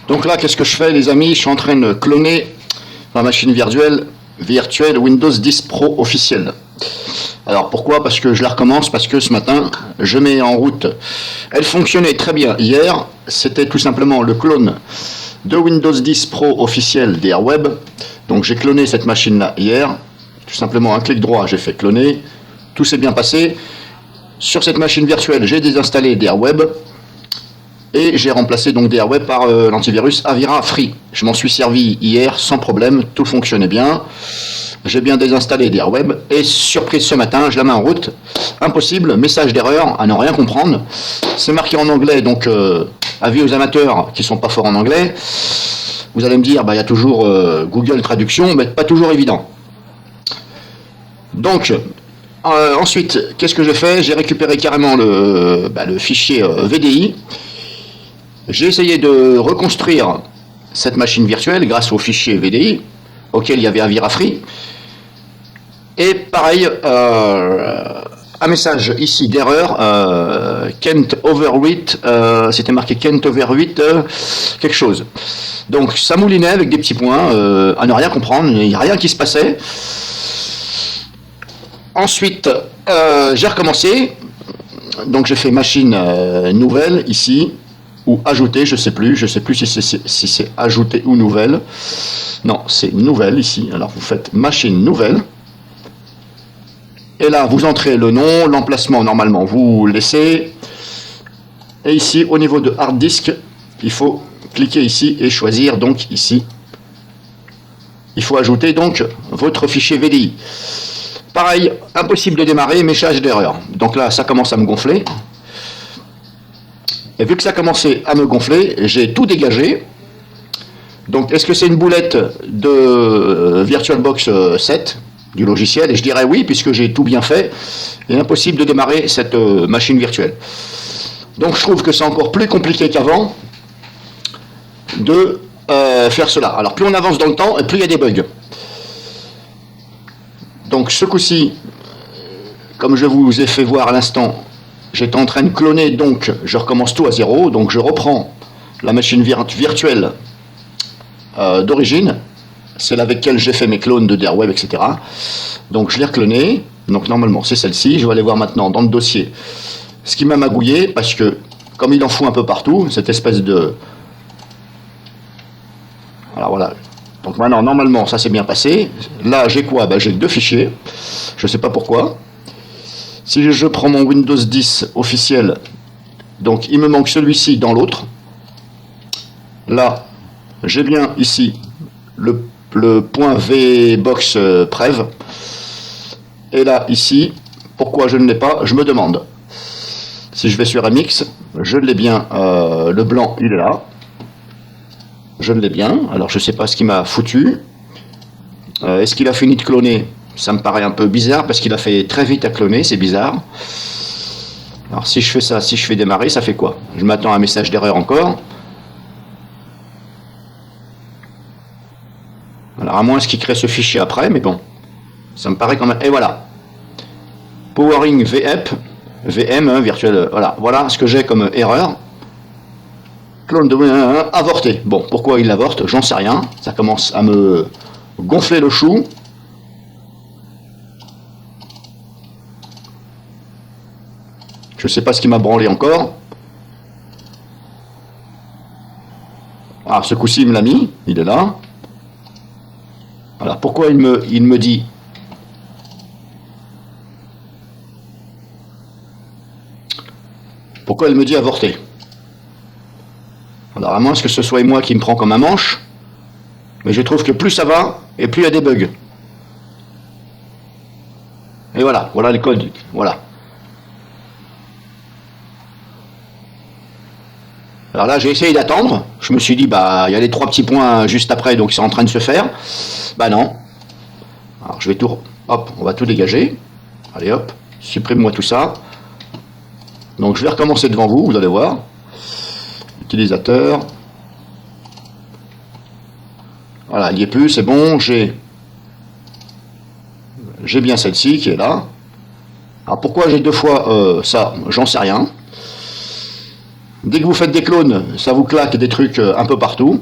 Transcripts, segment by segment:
Donc là, qu'est-ce que je fais, les amis? Je suis en train de cloner ma machine virtuelle Windows 10 Pro officielle. Alors pourquoi? Parce que je la recommence, parce que ce matin, je mets en route. Elle fonctionnait très bien hier. C'était tout simplement le clone de Windows 10 Pro officiel d'Airweb. Donc j'ai cloné cette machine-là hier. Tout simplement un clic droit, j'ai fait cloner. Tout s'est bien passé. Sur cette machine virtuelle, j'ai désinstallé d'Airweb. Et j'ai remplacé donc d'Airweb par l'antivirus Avira Free. Je m'en suis servi hier sans problème, tout fonctionnait bien. J'ai bien désinstallé d'Airweb et surprise ce matin, je la mets en route. Impossible, message d'erreur, à ne rien comprendre. C'est marqué en anglais, donc avis aux amateurs qui sont pas forts en anglais. Vous allez me dire, il y a toujours Google Traduction, mais pas toujours évident. Donc, ensuite, qu'est-ce que j'ai fait? J'ai récupéré carrément le fichier VDI. J'ai essayé de reconstruire cette machine virtuelle grâce au fichier VDI, auquel il y avait Avira Free. Et pareil, un message ici d'erreur, can't overwrite, c'était marqué can't overwrite quelque chose. Donc ça moulinait avec des petits points, à ne rien comprendre, il n'y a rien qui se passait. Ensuite, j'ai recommencé, donc j'ai fait machine nouvelle ici, ou ajouter, je sais plus si c'est ajouter ou nouvelle. Non, c'est nouvelle ici. Alors vous faites machine nouvelle. Et là, vous entrez le nom, l'emplacement, normalement, vous laissez. Et ici, au niveau de hard disk, il faut cliquer ici et choisir donc ici. Il faut ajouter donc votre fichier VDI. Pareil, impossible de démarrer, message d'erreur. Donc là, ça commence à me gonfler. Et vu que ça commençait à me gonfler, j'ai tout dégagé. Donc, est-ce que c'est une boulette de VirtualBox 7 du logiciel? Et je dirais oui, puisque j'ai tout bien fait. Et impossible de démarrer cette machine virtuelle. Donc, je trouve que c'est encore plus compliqué qu'avant de faire cela. Alors, plus on avance dans le temps, et plus il y a des bugs. Donc, ce coup-ci, comme je vous ai fait voir à l'instant, j'étais en train de cloner, donc je recommence tout à zéro. Donc, je reprends la machine virtuelle d'origine, celle avec laquelle j'ai fait mes clones de d'Airweb, etc. Donc je l'ai recloné, donc normalement c'est celle-ci. Je vais aller voir maintenant dans le dossier ce qui m'a magouillé, parce que comme il en fout un peu partout, cette espèce de... Alors voilà, donc maintenant normalement ça s'est bien passé. Là j'ai quoi? J'ai deux fichiers, je sais pas pourquoi. Si je prends mon Windows 10 officiel, donc il me manque celui-ci dans l'autre. Là j'ai bien ici le point VBox Prev. Et là, ici, pourquoi je ne l'ai pas? Je me demande. Si je vais sur MX, je l'ai bien. Le blanc, il est là. Je l'ai bien. Alors, je ne sais pas ce qu'il m'a foutu. Est-ce qu'il a fini de cloner? Ça me paraît un peu bizarre, parce qu'il a fait très vite à cloner. C'est bizarre. Alors, si je fais ça, si je fais démarrer, ça fait quoi? Je m'attends à un message d'erreur encore. Alors à moins qu'il crée ce fichier après, mais bon, ça me paraît quand même... Et voilà, Powering VM, virtuel, voilà ce que j'ai comme erreur. Clone de avorté. Bon, pourquoi il l'avorte, j'en sais rien. Ça commence à me gonfler le chou. Je sais pas ce qui m'a branlé encore. Ah, ce coup-ci il me l'a mis, il est là. Alors pourquoi il me dit avorter? Alors à moins que ce soit moi qui me prend comme un manche, mais je trouve que plus ça va et plus il y a des bugs. Et voilà le code, voilà. Alors là j'ai essayé d'attendre, je me suis dit il y a les trois petits points juste après, donc c'est en train de se faire. Non. Alors je vais tout, hop, on va tout dégager. Allez hop, supprime-moi tout ça. Donc je vais recommencer devant vous, vous allez voir. Utilisateur. Voilà, il n'y est plus, c'est bon, j'ai bien celle-ci qui est là. Alors pourquoi j'ai deux fois ça, j'en sais rien. Dès que vous faites des clones, ça vous claque des trucs un peu partout.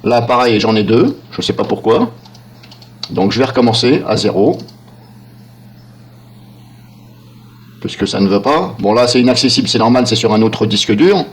Là, pareil, j'en ai deux, je ne sais pas pourquoi. Donc je vais recommencer à 0. Puisque ça ne veut pas. Bon là, c'est inaccessible, c'est normal, c'est sur un autre disque dur.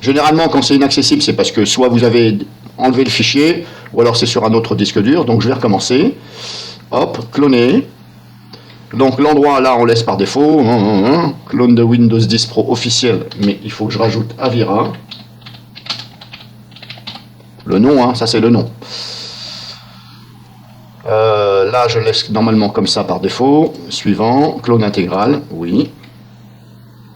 Généralement, quand c'est inaccessible, c'est parce que soit vous avez enlevé le fichier, ou alors c'est sur un autre disque dur. Donc je vais recommencer. Hop, cloner. Donc l'endroit là, on laisse par défaut. Clone de Windows 10 Pro officiel, mais il faut que je rajoute Avira. Le nom, hein, ça c'est le nom. Là, je laisse normalement comme ça par défaut. Suivant, clone intégral, oui.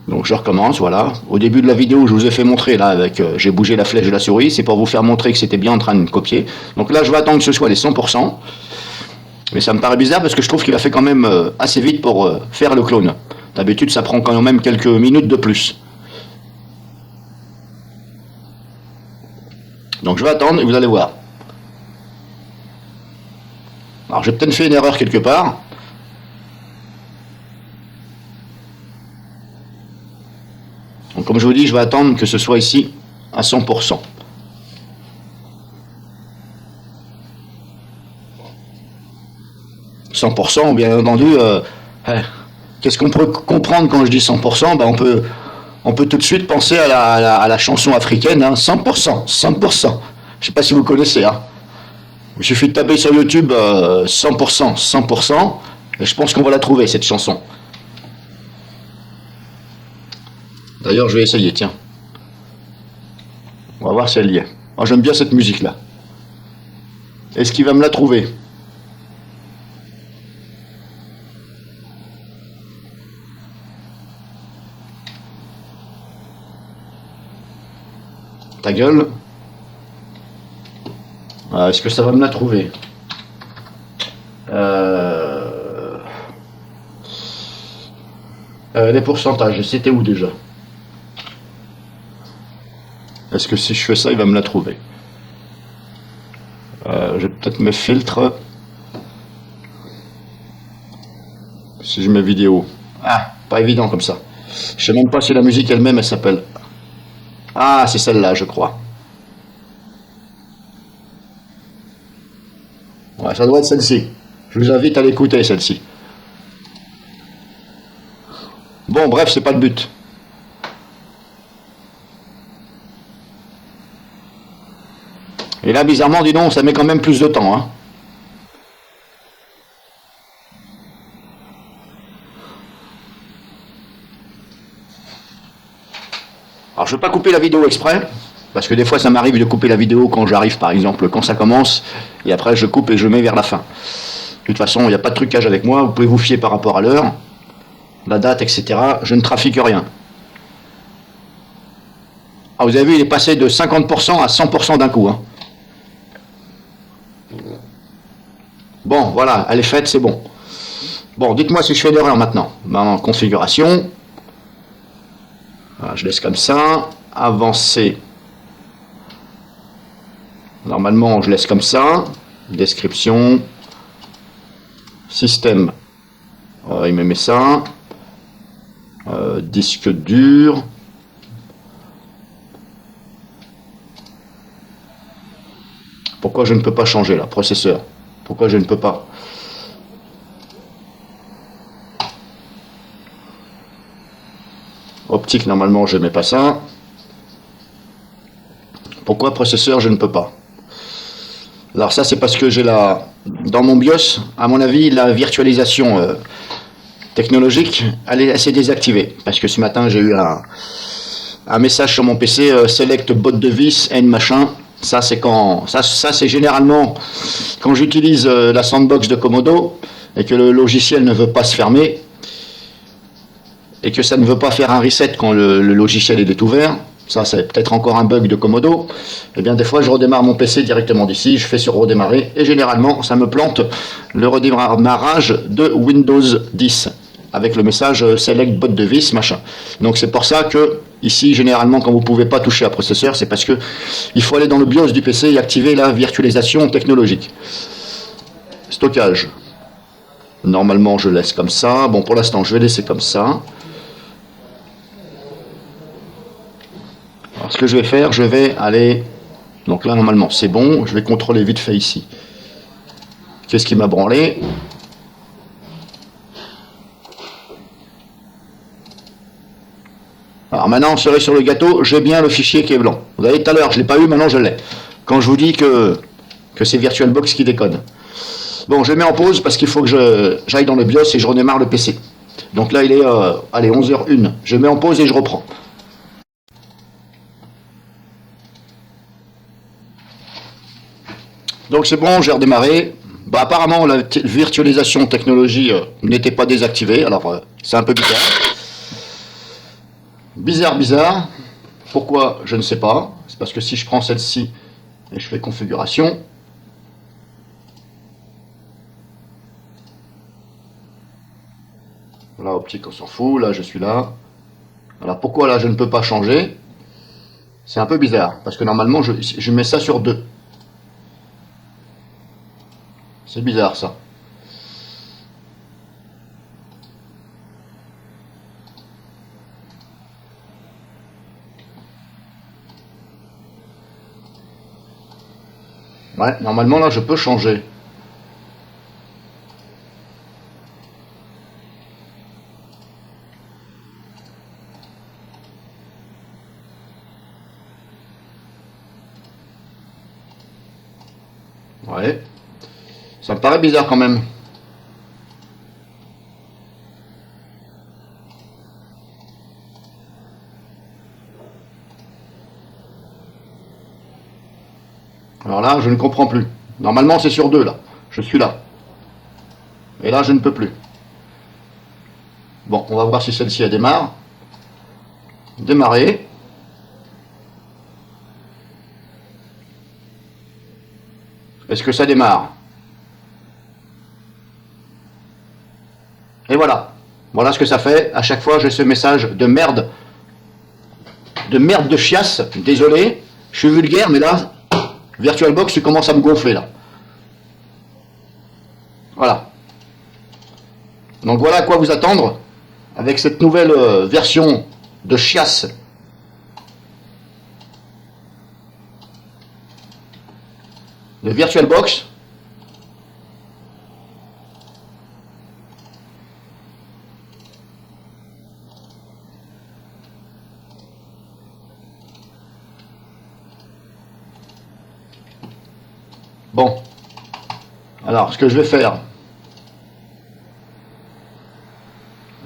Donc je recommence, voilà. Au début de la vidéo, je vous ai fait montrer, là, avec j'ai bougé la flèche de la souris, c'est pour vous faire montrer que c'était bien en train de copier. Donc là, je vais attendre que ce soit les 100%. Mais ça me paraît bizarre parce que je trouve qu'il a fait quand même assez vite pour faire le clone. D'habitude, ça prend quand même quelques minutes de plus. Donc je vais attendre et vous allez voir. Alors j'ai peut-être fait une erreur quelque part. Donc comme je vous dis, je vais attendre que ce soit ici à 100%. « 100%, bien entendu, qu'est-ce qu'on peut comprendre quand je dis 100%? Ben on peut tout de suite penser à la chanson africaine, hein, 100%, 100%. Je ne sais pas si vous connaissez. Hein. Il suffit de taper sur YouTube 100%, 100%, et je pense qu'on va la trouver, cette chanson. D'ailleurs, je vais essayer, tiens. On va voir si elle y est. Moi, j'aime bien cette musique-là. Est-ce qu'il va me la trouver? Ta gueule. Est-ce que ça va me la trouver? Les pourcentages, c'était où déjà? Est-ce que si je fais ça, il va me la trouver? Je vais peut-être mes filtres. Si je mets vidéo. Ah, pas évident comme ça. Je sais même pas si la musique elle-même, elle s'appelle. Ah, c'est celle-là, je crois. Ouais, ça doit être celle-ci. Je vous invite à l'écouter, celle-ci. Bon, bref, c'est pas le but. Et là, bizarrement, dis donc, ça met quand même plus de temps. Hein. Alors, je ne vais pas couper la vidéo exprès, parce que des fois, ça m'arrive de couper la vidéo quand j'arrive, par exemple, quand ça commence, et après, je coupe et je mets vers la fin. De toute façon, il n'y a pas de trucage avec moi, vous pouvez vous fier par rapport à l'heure, la date, etc. Je ne trafique rien. Ah, vous avez vu, il est passé de 50% à 100% d'un coup. Hein. Bon, voilà, elle est faite, c'est bon. Bon, dites-moi si je fais l'erreur maintenant. En configuration, voilà, je laisse comme ça. Avancer. Normalement, je laisse comme ça. Description. Système. Il me met ça. Disque dur. Pourquoi je ne peux pas changer là? Processeur. Pourquoi je ne peux pas? Optique, normalement, je ne mets pas ça. Pourquoi processeur, je ne peux pas? Alors ça, c'est parce que j'ai dans mon BIOS, à mon avis, la virtualisation technologique, elle s'est désactivée. Parce que ce matin, j'ai eu un message sur mon PC, select bot device and machin. Ça, c'est c'est généralement quand j'utilise la sandbox de Komodo et que le logiciel ne veut pas se fermer et que ça ne veut pas faire un reset quand le logiciel est ouvert. Ça, c'est peut-être encore un bug de Komodo. Eh bien, des fois, je redémarre mon PC directement d'ici, je fais sur redémarrer, et généralement, ça me plante le redémarrage de Windows 10, avec le message Select Bot Device, machin. Donc, c'est pour ça que, ici, généralement, quand vous ne pouvez pas toucher à processeur, c'est parce que il faut aller dans le BIOS du PC et activer la virtualisation technologique. Stockage. Normalement, je laisse comme ça. Bon, pour l'instant, je vais laisser comme ça. Alors, ce que je vais faire, je vais aller... Donc là, normalement, c'est bon. Je vais contrôler vite fait ici. Qu'est-ce qui m'a branlé? Alors maintenant, cerise sur le gâteau, j'ai bien le fichier qui est blanc. Vous voyez, tout à l'heure, je ne l'ai pas eu, maintenant je l'ai. Quand je vous dis que c'est VirtualBox qui déconne. Bon, je mets en pause parce qu'il faut que j'aille dans le BIOS et je redémarre le PC. Donc là, il est, allez, 11h01. Je mets en pause et je reprends. Donc c'est bon, j'ai redémarré. Bah, apparemment, la virtualisation technologie n'était pas désactivée, alors c'est un peu bizarre. Bizarre. Pourquoi? Je ne sais pas. C'est parce que si je prends celle-ci et je fais configuration, là, optique, on s'en fout. Là, je suis là. Alors, pourquoi là, je ne peux pas changer? C'est un peu bizarre. Parce que normalement, je mets ça sur 2. C'est bizarre, ça. Ouais, normalement, là, je peux changer. Ouais. Ça me paraît bizarre quand même. Alors là, je ne comprends plus. Normalement, c'est sur 2, là. Je suis là. Et là, je ne peux plus. Bon, on va voir si celle-ci, elle démarre. Démarrer. Est-ce que ça démarre? Et voilà. Voilà ce que ça fait. À chaque fois, j'ai ce message de merde. De merde de chiasse. Désolé. Je suis vulgaire, mais là, VirtualBox, tu commences à me gonfler, là. Voilà. Donc voilà à quoi vous attendre avec cette nouvelle version de chiasse de VirtualBox. Bon. Alors, ce que je vais faire,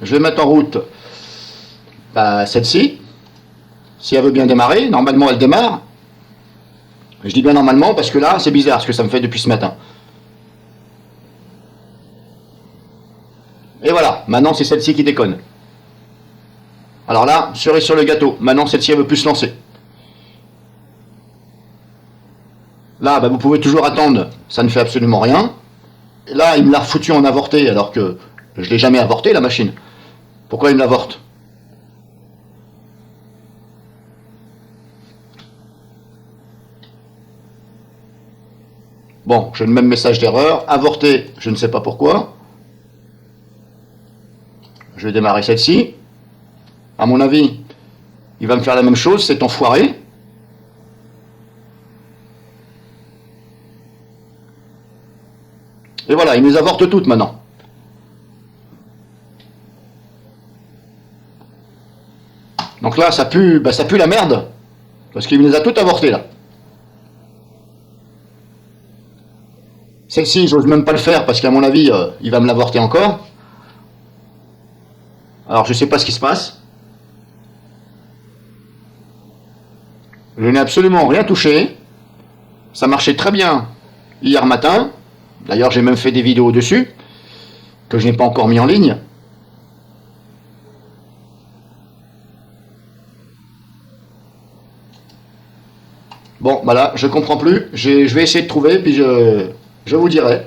je vais mettre en route celle-ci. Si elle veut bien démarrer, normalement elle démarre. Je dis bien normalement parce que là, c'est bizarre ce que ça me fait depuis ce matin. Et voilà, maintenant c'est celle-ci qui déconne. Alors là, cerise sur le gâteau. Maintenant celle-ci elle veut plus se lancer. Là, vous pouvez toujours attendre, ça ne fait absolument rien. Et là, il me l'a foutu en avorté alors que je ne l'ai jamais avorté la machine. Pourquoi il me l'avorte? Bon, j'ai le même message d'erreur. Avorté, je ne sais pas pourquoi. Je vais démarrer celle-ci. À mon avis, il va me faire la même chose, cet enfoiré. Et voilà, il nous avorte toutes maintenant. Donc là, ça pue, ça pue la merde. Parce qu'il nous a toutes avortées là. Celle-ci, j'ose même pas le faire parce qu'à mon avis, il va me l'avorter encore. Alors je sais pas ce qui se passe. Je n'ai absolument rien touché. Ça marchait très bien hier matin. D'ailleurs, j'ai même fait des vidéos dessus que je n'ai pas encore mis en ligne. Bon, là, je comprends plus. Je vais essayer de trouver, puis je vous dirai.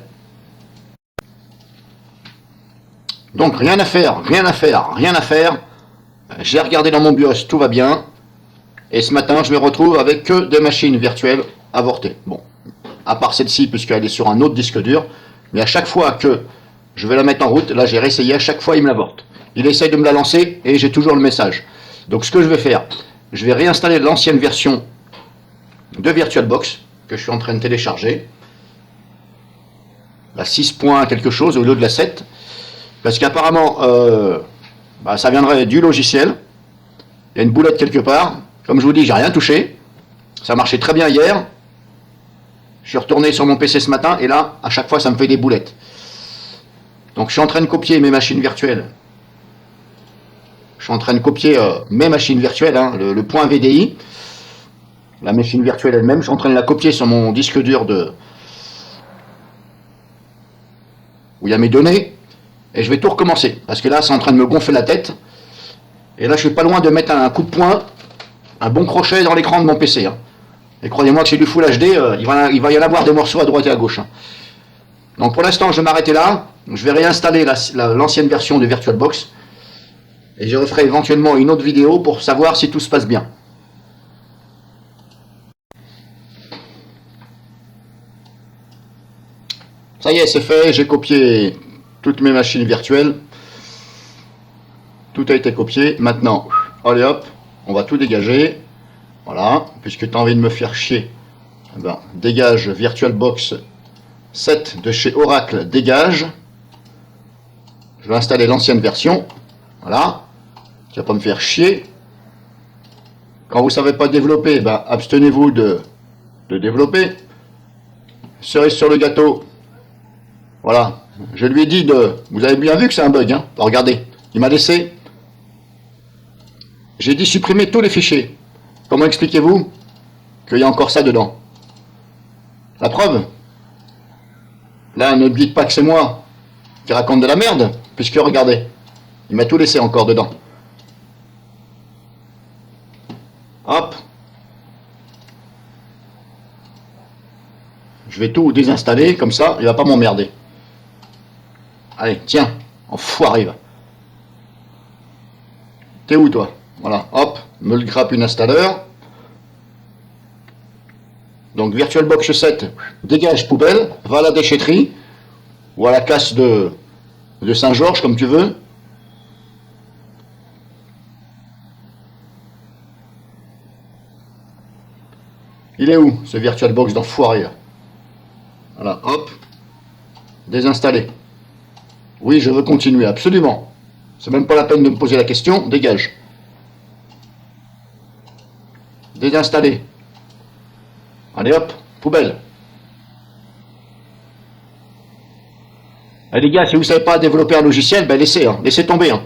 Donc, rien à faire, rien à faire, rien à faire. J'ai regardé dans mon BIOS, tout va bien. Et ce matin, je me retrouve avec que des machines virtuelles avortées. Bon, à part celle-ci, puisqu'elle est sur un autre disque dur. Mais à chaque fois que je vais la mettre en route. Là, j'ai réessayé, à chaque fois, il me l'avorte. Il essaye de me la lancer et j'ai toujours le message. Donc, ce que je vais faire, je vais réinstaller l'ancienne version de VirtualBox que je suis en train de télécharger. La 6 points quelque chose au lieu de la 7. Parce qu'apparemment, ça viendrait du logiciel. Il y a une boulette quelque part. Comme je vous dis, j'ai rien touché. Ça marchait très bien hier. Je suis retourné sur mon PC ce matin et là, à chaque fois, ça me fait des boulettes. Donc, je suis en train de copier mes machines virtuelles. Je suis en train de copier mes machines virtuelles, hein, le point VDI. La machine virtuelle elle-même, je suis en train de la copier sur mon disque dur où il y a mes données. Et je vais tout recommencer. Parce que là, c'est en train de me gonfler la tête. Et là, je suis pas loin de mettre un coup de poing, un bon crochet dans l'écran de mon PC. Hein. Et croyez-moi que c'est du Full HD, il va y en avoir des morceaux à droite et à gauche. Hein. Donc pour l'instant, je vais m'arrêter là. Je vais réinstaller l'ancienne version de VirtualBox. Et je referai éventuellement une autre vidéo pour savoir si tout se passe bien. Ça y est, c'est fait. J'ai copié toutes mes machines virtuelles. Tout a été copié. Maintenant, allez hop, on va tout dégager. Voilà, puisque tu as envie de me faire chier. Eh ben, dégage VirtualBox 7 de chez Oracle, dégage. Je vais installer l'ancienne version. Voilà. Tu vas pas me faire chier. Quand vous ne savez pas développer, ben, abstenez-vous de développer. Cerise sur le gâteau. Voilà. Je lui ai dit de... Vous avez bien vu que c'est un bug. Hein. Regardez. Il m'a laissé... J'ai dit supprimer tous les fichiers. Comment expliquez-vous qu'il y a encore ça dedans? La preuve? Là, ne dites pas que c'est moi qui raconte de la merde, puisque regardez, il m'a tout laissé encore dedans. Hop. Je vais tout désinstaller, comme ça, il va pas m'emmerder. Allez, tiens, enfoiré, va. T'es où, toi? Voilà, hop, me le grappe une installeur. Donc VirtualBox 7, dégage poubelle, va à la déchetterie, ou à la casse de Saint-Georges, comme tu veux. Il est où, ce VirtualBox d'enfoiré là? Voilà, hop, désinstaller. Oui, je veux continuer, absolument. C'est même pas la peine de me poser la question, dégage. Désinstaller. Allez hop, poubelle. Et les gars, si vous ne savez pas développer un logiciel, ben laissez tomber. Hein.